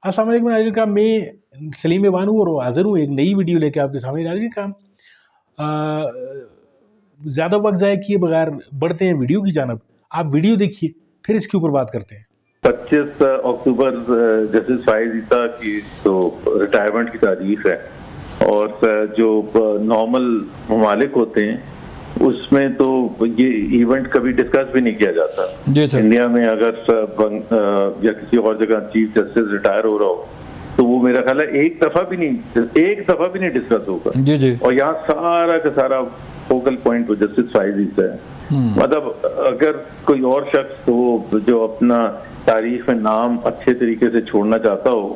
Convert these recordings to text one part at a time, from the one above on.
अस्सलाम वालेकुम नाज़रीन का मैं सलीम बानू और हाज़िर हूँ एक नई वीडियो लेके आपके सामने। नाज़रीन का ज़्यादा वक्त ज़ाया किए बगैर बढ़ते हैं वीडियो की जानब। आप वीडियो देखिए, फिर इसके ऊपर बात करते हैं। 25 अक्टूबर जस्टिस फाइज ईसा की तो रिटायरमेंट की तारीख है और जो नॉर्मल ममालिक होते हैं उसमें तो ये इवेंट कभी डिस्कस भी नहीं किया जाता। इंडिया में अगर या किसी और जगह चीफ जस्टिस रिटायर हो रहा हो तो वो मेरा ख्याल है एक दफा भी नहीं डिस्कस होगा। और यहाँ सारा का सारा फोकल पॉइंट वो जस्टिस फाइज ईसा है। मतलब अगर कोई और शख्स हो जो अपना तारीख में नाम अच्छे तरीके से छोड़ना चाहता हो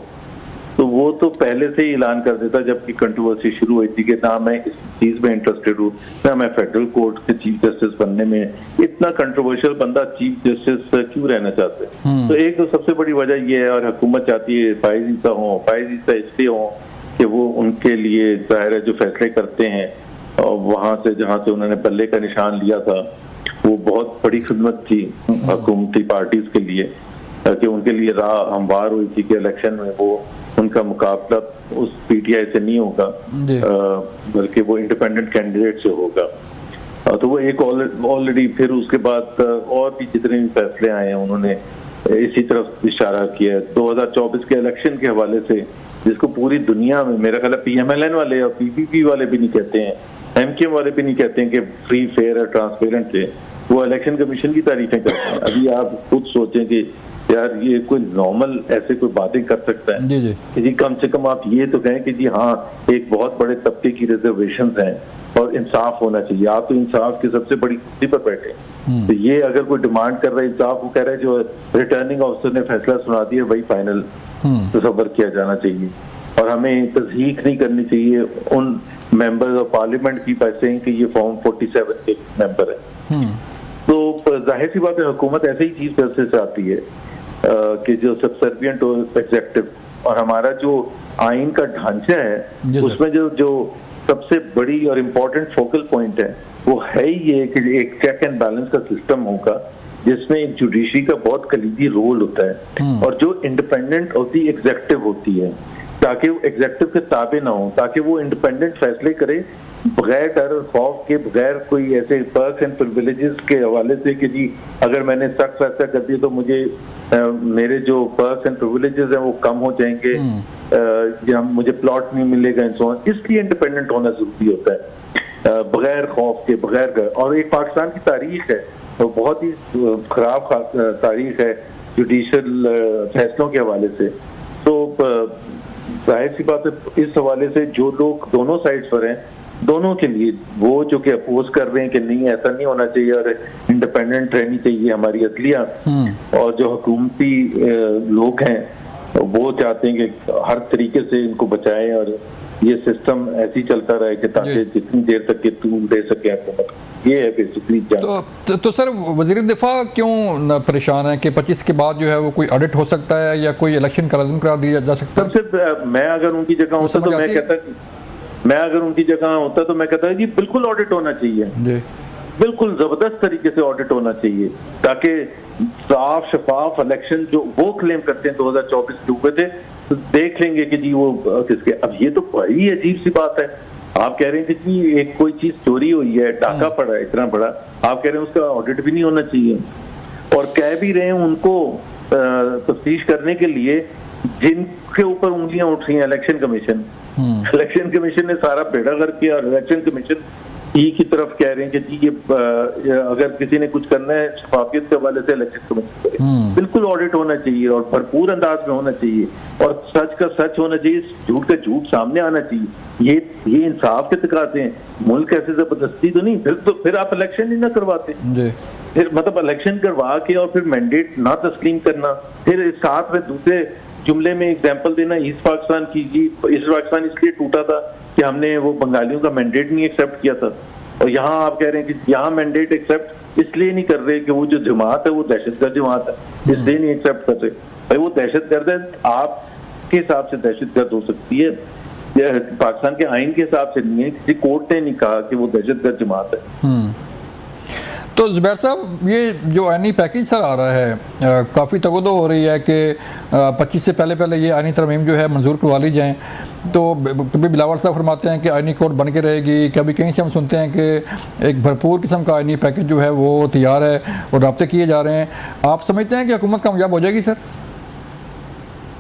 तो वो तो पहले से ही ऐलान कर देता जबकि कंट्रोवर्सी शुरू हुई थी कि ना मैं इस चीज में इंटरेस्टेड हूँ, ना मैं फेडरल कोर्ट के चीफ जस्टिस बनने में। इतना कंट्रोवर्शियल बंदा चीफ जस्टिस क्यों रहना चाहते हैं? तो एक तो सबसे बड़ी वजह ये है, और हुकूमत चाहती है फाइज ईसा इसलिए हो कि वो उनके लिए जाहिर है जो फैसले करते हैं और वहां से जहां से उन्होंने बल्ले का निशान लिया था वो बहुत बड़ी खिदमत थी हुकूमती पार्टीज के लिए, कि उनके लिए राह हमवार हुई थी कि इलेक्शन में वो उनका मुकाबला उस पीटीआई से नहीं होगा बल्कि वो इंडिपेंडेंट कैंडिडेट से होगा। तो वो एक ऑलरेडी फिर उसके बाद और भी जितने भी फैसले आए हैं उन्होंने इसी तरफ इशारा किया है। 2024 के इलेक्शन के हवाले से जिसको पूरी दुनिया में मेरा ख्याल है PMLN वाले और PPP वाले भी नहीं कहते हैं, MKM वाले भी नहीं कहते हैं कि फ्री फेयर और ट्रांसपेरेंट थे, वो इलेक्शन कमीशन की तारीफें करते हैं। अभी आप खुद सोचें कि यार ये कोई नॉर्मल ऐसे कोई बातें कर सकता है कि जी कम से कम आप ये तो कहें कि जी हाँ एक बहुत बड़े तबके की रिजर्वेशंस हैं और इंसाफ होना चाहिए। आप तो इंसाफ की सबसे बड़ी कुर्सी पर बैठे, तो ये अगर कोई डिमांड कर रहा है इंसाफ, वो कह रहा है जो रिटर्निंग ऑफिसर ने फैसला सुना दिया वही फाइनल तसव्वुर किया जाना चाहिए और हमें तस्दीक नहीं करनी चाहिए उन मेंबर्स ऑफ पार्लियामेंट की पैसे कि ये फॉर्म 47 के मेंबर है। तो जाहिर सी बात है हुकूमत ऐसे ही चीज जस्टिस से आती है कि जो सबसर्विएंट हो एग्जेक्टिव, और हमारा जो आइन का ढांचा है उसमें जो सबसे बड़ी और इम्पोर्टेंट फोकल पॉइंट है वो है ही ये कि एक चेक एंड बैलेंस का सिस्टम होगा जिसमें एक जुडिशरी का बहुत कलीदी रोल होता है और जो इंडिपेंडेंट होती एग्जेक्टिव होती है, ताकि वो एग्जेक्टिव के ताबे ना हो, ताकि वो इंडिपेंडेंट फैसले करे बगैर डर और खौफ के, बगैर कोई ऐसे पर्क्स एंड प्रिविलेजेस के हवाले से कि जी अगर मैंने सख्त फैसला कर दिया तो मुझे मेरे जो पर्क्स एंड प्रिविलेजेस हैं वो कम हो जाएंगे या मुझे प्लॉट नहीं मिलेगा इंसान। इसलिए इंडिपेंडेंट होना जरूरी होता है बगैर खौफ के, बगैर डर। और एक पाकिस्तान की तारीख है तो बहुत ही खराब तारीख है जुडिशल फैसलों के हवाले से। तो जाहिर सी बात है इस हवाले से जो लोग दोनों साइड्स पर हैं, दोनों के लिए वो जो कि अपोज कर रहे हैं कि नहीं ऐसा नहीं होना चाहिए और इंडिपेंडेंट रहनी चाहिए हमारी असलिया, और जो हुकूमती लोग हैं वो चाहते हैं कि हर तरीके से इनको बचाएं और ये सिस्टम ऐसे ही चलता रहे कि ताकि जितनी देर तक के टूल दे सके हुकूमत। ये है बेसिकली। तो सर वज़ीर दिफा क्यों परेशान है कि 25 के बाद जो है वो कोई ऑडिट हो सकता है या कोई इलेक्शन करा दिया जा सकता है? सबसे मैं अगर उनकी जगह होता तो मैं कहता जी बिल्कुल ऑडिट होना चाहिए, बिल्कुल जबरदस्त तरीके से ऑडिट होना चाहिए ताकि साफ शफाफ इलेक्शन जो वो क्लेम करते हैं 2024 के हुए थे तो देख लेंगे कि जी वो किसके। अब ये तो बड़ी अजीब सी बात है, आप कह रहे हैं कि जी एक कोई चीज चोरी हुई है, डाका पड़ा है इतना बड़ा, आप कह रहे हैं उसका ऑडिट भी नहीं होना चाहिए और कह भी रहे हैं उनको तफ्तीश करने के लिए जिनके ऊपर उंगलियां उठ रही हैं इलेक्शन कमीशन। इलेक्शन कमीशन ने सारा बेड़ा गर्क किया और इलेक्शन कमीशन की तरफ कह रहे हैं कि जी ये अगर किसी ने कुछ करना है शफाफियत के हवाले से इलेक्शन कमीशन करे। बिल्कुल ऑडिट होना चाहिए और भरपूर अंदाज में होना चाहिए और सच का सच होना चाहिए, झूठ का झूठ सामने आना चाहिए। ये इंसाफ के तकाजे हैं, मुल्क ऐसे जबरदस्ती तो नहीं। फिर आप इलेक्शन ही ना करवाते, फिर मतलब इलेक्शन करवा के और फिर मैंडेट ना तस्लीम करना, फिर साथ में दूसरे जुमले में एग्जाम्पल देना ईस्ट पाकिस्तान की। जी ईस्ट पाकिस्तान इसलिए टूटा था कि हमने वो बंगालियों का मैंडेट नहीं एक्सेप्ट किया था, और यहाँ आप कह रहे हैं कि यहाँ मैंडेट एक्सेप्ट इसलिए नहीं कर रहे कि वो जो जमात है वो दहशतगर्द जमात है, इसलिए नहीं एक्सेप्ट कर रहे। भाई वो दहशतगर्द है, आपके हिसाब से दहशतगर्द हो सकती है, पाकिस्तान के आइन के हिसाब से नहीं है, किसी कोर्ट ने नहीं कहा कि वो दहशतगर्द जमात है। तो ज़ुबैर साहब, ये जो आईनी पैकेज सर आ रहा है, काफ़ी तगदो हो रही है कि 25 से पहले ये आईनी तरमीम जो है मंजूर करवा ली जाएँ। तो कभी बिलावल साहब फरमाते हैं कि आईनी कोड बन के रहेगी, कभी कहीं से हम सुनते हैं कि एक भरपूर किस्म का आईनी पैकेज जो है वो तैयार है और राब्ते किए जा रहे हैं। आप समझते हैं कि हुकूमत कामयाब हो जाएगी सर?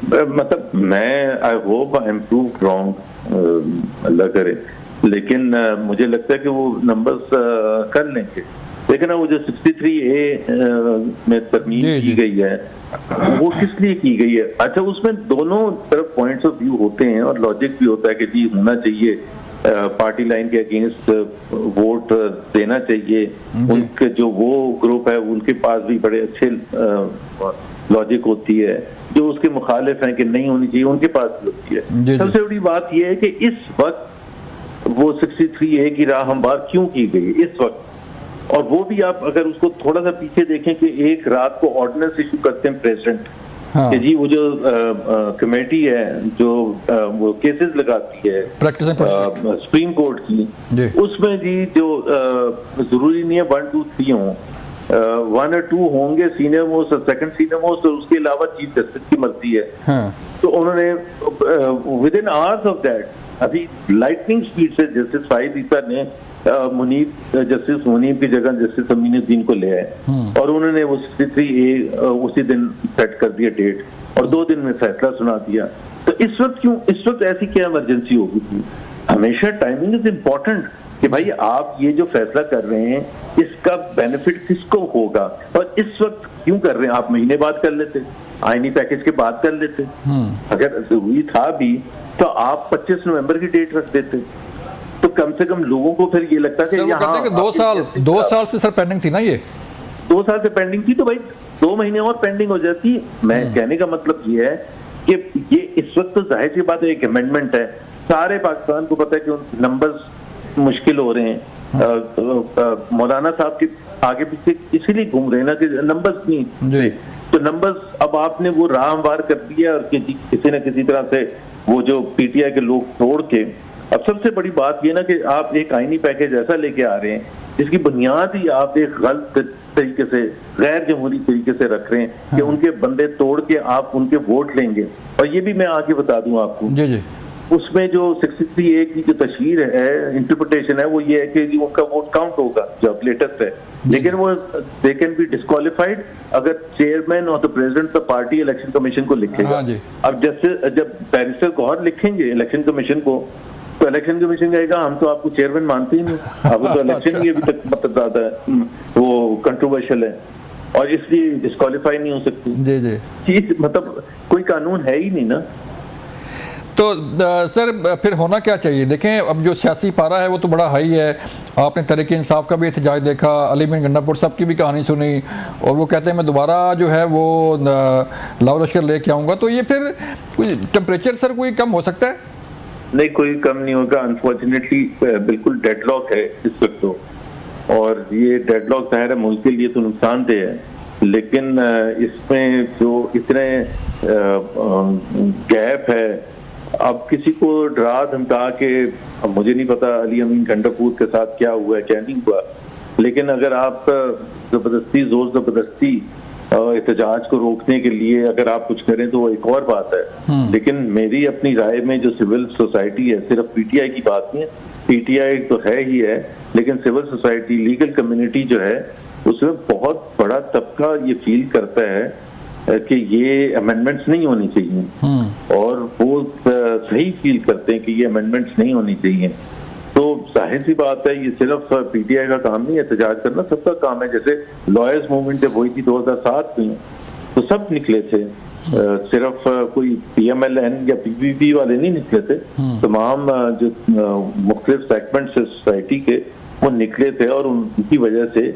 मतलब मैं I hope I am proved wrong, Allah करे, लेकिन मुझे लगता है कि वो नंबर्स कर लेंगे। लेकिन वो जो 63A में तरमीम की गई है वो किस लिए की गई है? अच्छा, उसमें दोनों तरफ पॉइंट्स ऑफ व्यू होते हैं और लॉजिक भी होता है कि जी होना चाहिए, पार्टी लाइन के अगेंस्ट वोट देना चाहिए, उनके जो वो ग्रुप है उनके पास भी बड़े अच्छे लॉजिक होती है, जो उसके मुखालिफ हैं कि नहीं होनी चाहिए उनके पास भी होती है। सबसे बड़ी बात यह है कि इस वक्त वो 63A की राह हमवार क्यों की गई इस वक्त, और वो भी आप अगर उसको थोड़ा सा पीछे देखें कि एक रात को ऑर्डिनेंस इशू करते हैं प्रेसिडेंट, हाँ। कि जी वो जो कमेटी है जो वो केसेस लगाती है सुप्रीम कोर्ट की, उसमें जी जो जरूरी नहीं है 1, 2, 3 हो, 1 और 2 होंगे सीनियर मोस्ट और सेकंड सीनियर मोस्ट, और उसके अलावा चीफ जस्टिस की मर्जी है, हाँ। तो उन्होंने with in hours of that अभी लाइटनिंग स्पीड से जस्टिस फाइज ईसा ने जस्टिस मुनीब की जगह जस्टिस अमीनुद्दीन को ले आए और उन्होंने वो 63A उसी दिन सेट कर दिया डेट और 2 दिन में फैसला सुना दिया। तो इस वक्त ऐसी क्या इमरजेंसी होगी थी? हमेशा टाइमिंग इज इम्पोर्टेंट कि भाई आप ये जो फैसला कर रहे हैं इसका बेनिफिट किसको होगा, और इस वक्त क्यों कर रहे हैं? आप महीने बाद कर लेते, आईनी पैकेज के बाद कर लेते, अगर जरूरी था भी तो आप 25 नवंबर की डेट रख देते, तो कम से कम लोगों को फिर ये लगता है कि 2 साल से सर पेंडिंग थी ना, ये 2 साल से पेंडिंग थी, तो भाई 2 महीने और पेंडिंग हो जाती। मैं कहने का मतलब ये है कि ये इस वक्त तो जाहिर सी बात है एक अमेंडमेंट है, सारे पाकिस्तान को पता है कि नंबर्स मुश्किल हो रहे हैं, मौलाना साहब के आगे पीछे इसीलिए घूम रहे हैं ना कि नंबर्स नहीं, तो नंबर्स अब आपने वो राह हमवार कर दिया और किसी न किसी तरह से वो जो पीटीआई के लोग तोड़ के, अब सबसे बड़ी बात ये ना कि आप एक आईनी पैकेज ऐसा लेके आ रहे हैं जिसकी बुनियाद ही आप एक गलत तरीके से, गैर जमहूरी तरीके से रख रहे हैं कि उनके बंदे तोड़ के आप उनके वोट लेंगे। और ये भी मैं आगे बता दूं आपको, जी। उसमें जो 63A की जो तशहीर है, इंटरप्रिटेशन है, वो ये है कि उनका वोट काउंट होगा जो अब लेटेस्ट है, लेकिन वो दे कैन बी डिस्क्वालिफाइड अगर चेयरमैन और the president of party election commission को लिखेगा। अब जैसे जब बैरिस्टर गौहर लिखेंगे इलेक्शन कमीशन को, तो इलेक्शन कमीशन कहेगा हम तो आपको चेयरमैन मानते ही नहीं, अब तो इलेक्शन ही अभी तक मतलब ज्यादा वो कंट्रोवर्शियल है और इसलिए डिस्क्वालीफाई नहीं हो सकती। जी मतलब कोई कानून है ही नहीं ना। तो सर फिर होना क्या चाहिए? देखें अब जो सियासी पारा है वो तो बड़ा हाई है, आपने तहरीक इंसाफ का भी एहतजाज देखा, अली बिन गंडापुर साहब की भी कहानी सुनी और वो कहते हैं मैं दोबारा जो है वो लाहौर लश्कर लेके आऊँगा, तो ये फिर कोई टेम्परेचर सर कोई कम हो सकता है? नहीं, कोई कम नहीं होगा, अनफॉर्चुनेटली बिल्कुल डेडलॉक है इस वक्त तो, और ये डेडलॉक जाहिर है मुल्क के लिए तो नुकसानदेह है, लेकिन इसमें जो इतने गैप है, अब किसी को डरा धमका के, अब मुझे नहीं पता अली अमीन गंडापुर के साथ क्या हुआ है क्या नहीं हुआ, लेकिन अगर आप जबरदस्ती जोर जबरदस्ती एहतजाज को रोकने के लिए अगर आप कुछ करें तो वो एक और बात है। लेकिन मेरी अपनी राय में जो सिविल सोसाइटी है, सिर्फ पीटीआई की बात नहीं है, पीटीआई तो है ही है, लेकिन सिविल सोसाइटी, लीगल कम्युनिटी जो है उसमें बहुत बड़ा तबका ये फील करता है कि ये अमेंडमेंट्स नहीं होनी चाहिए और वो सही फील करते हैं कि ये अमेंडमेंट्स नहीं होनी चाहिए। तो जाहिर सी बात है ये सिर्फ पीटीआई का काम नहीं है, एहतजाज करना सबका काम है। जैसे लॉयर्स मूवमेंट जब हुई थी 2007 में तो सब निकले थे, सिर्फ कोई पीएमएलएन या पीपीपी वाले नहीं निकले थे, तमाम जो मुख्तलिफ सेगमेंट्स सोसाइटी के वो निकले थे और उनकी वजह से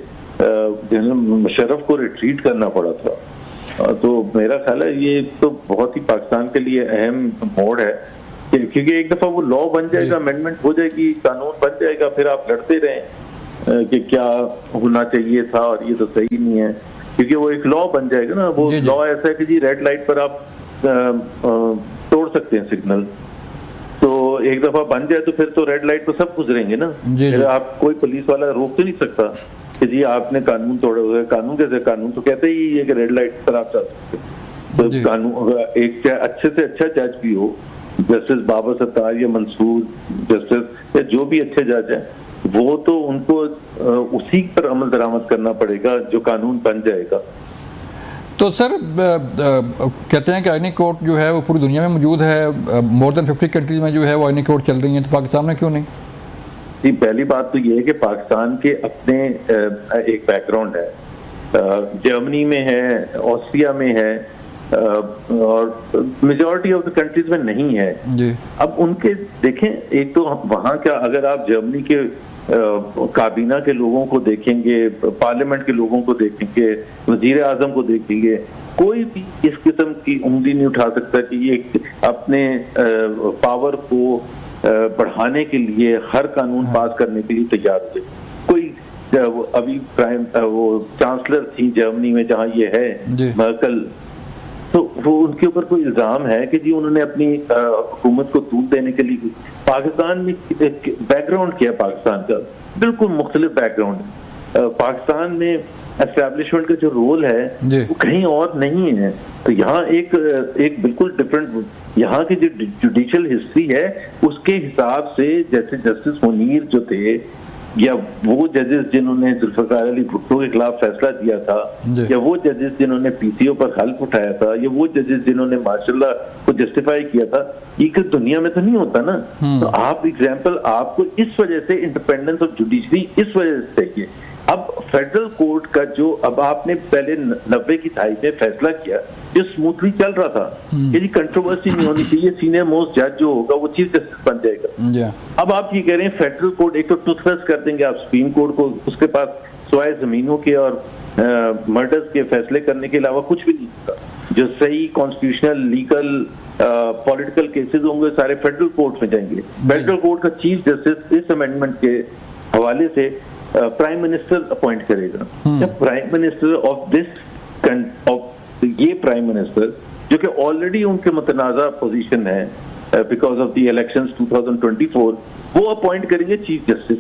मुशर्रफ को रिट्रीट करना पड़ा था। तो मेरा ख्याल है ये तो बहुत ही पाकिस्तान के लिए अहम मोड़ है, क्योंकि एक दफा वो लॉ बन जाएगा, अमेंडमेंट हो जाएगी, कानून बन जाएगा, फिर आप लड़ते रहें कि क्या होना चाहिए था और ये तो सही नहीं है, क्योंकि वो एक लॉ बन जाएगा ना। वो लॉ ऐसा है कि जी रेड लाइट पर आप तोड़ सकते हैं सिग्नल, तो एक दफा बन जाए तो फिर तो रेड लाइट पर सब गुजरेंगे ना, फिर आप कोई पुलिस वाला रोक तो नहीं सकता। कि जी आपने कानून तोड़ा हुआ है। कानून कैसे? कानून तो कहते ही है कि रेड लाइट पर आप चल सकते हैं। तो कानून एक अच्छे से अच्छा जज भी हो, जस्टिस बाबर सत्तार या मंसूर जस्टिस या जो भी अच्छे जज हैं, वो तो उनको उसी पर अमल दरामद करना पड़ेगा जो कानून बन जाएगा। तो सर कहते हैं कि आईनी कोर्ट जो है वो पूरी दुनिया में मौजूद है, मोर देन 50 कंट्रीज में जो है वो आईनी कोर्ट चल रही हैं, तो पाकिस्तान में क्यों नहीं? जी, पहली बात तो ये है कि पाकिस्तान के अपने एक बैकग्राउंड है, जर्मनी में है, ऑस्ट्रिया में है, और मेजॉरिटी ऑफ द कंट्रीज में नहीं है जी। अब उनके देखें, एक तो वहाँ का अगर आप जर्मनी के काबीना के लोगों को देखेंगे, पार्लियामेंट के लोगों को देखेंगे, वजीर आजम को देखेंगे, कोई भी इस किस्म की उंगली नहीं उठा सकता कि ये अपने पावर को बढ़ाने के लिए हर कानून पास करने के लिए तैयार हो जाए। कोई अभी वो चांसलर थी जर्मनी में जहाँ ये है मर्कल, तो वो उनके ऊपर कोई इल्जाम है कि जी उन्होंने अपनी हुकूमत को तूल देने के लिए। पाकिस्तान में बैकग्राउंड क्या है? पाकिस्तान का बिल्कुल मुख्तलिफ बैकग्राउंड है। पाकिस्तान में एस्टैब्लिशमेंट का जो रोल है वो कहीं और नहीं है। तो यहाँ एक बिल्कुल डिफरेंट, यहाँ की जो जुडिशियल हिस्ट्री है उसके हिसाब से, जैसे जस्टिस मुनीर जो थे, या वो जजेस जिन्होंने जुल्फकार अली भुट्टो के खिलाफ फैसला दिया था, या वो जजेस जिन्होंने पीसीओ पर हल्फ उठाया था, या वो जजेस जिन्होंने माशाल्लाह को जस्टिफाई किया था, ये दुनिया में तो नहीं होता ना। तो आप एग्जाम्पल, आपको इस वजह से इंडिपेंडेंस ऑफ जुडिशरी इस वजह से चाहिए। अब फेडरल कोर्ट का जो अब आपने पहले 90 की दहाई में फैसला किया जो स्मूथली चल रहा था कि कंट्रोवर्सी नहीं होनी चाहिए, सीनियर मोस्ट जज जो होगा वो चीफ जस्टिस बन जाएगा। अब आप ये कह रहे हैं फेडरल कोर्ट एक तो टूथब्रश कर देंगे आप सुप्रीम कोर्ट को, उसके पास सिवाय जमीनों के और मर्डर्स के फैसले करने के अलावा कुछ भी नहीं होगा। जो सही कॉन्स्टिट्यूशनल लीगल पॉलिटिकल केसेस होंगे सारे फेडरल कोर्ट में जाएंगे। फेडरल कोर्ट का चीफ जस्टिस इस अमेंडमेंट के हवाले से प्राइम मिनिस्टर अपॉइंट करेगा। जब प्राइम मिनिस्टर ऑफ ये प्राइम मिनिस्टर जो कि ऑलरेडी उनके मुतनाज़ा पोजीशन है बिकॉज ऑफ द इलेक्शंस 2024, वो अपॉइंट करेंगे चीफ जस्टिस।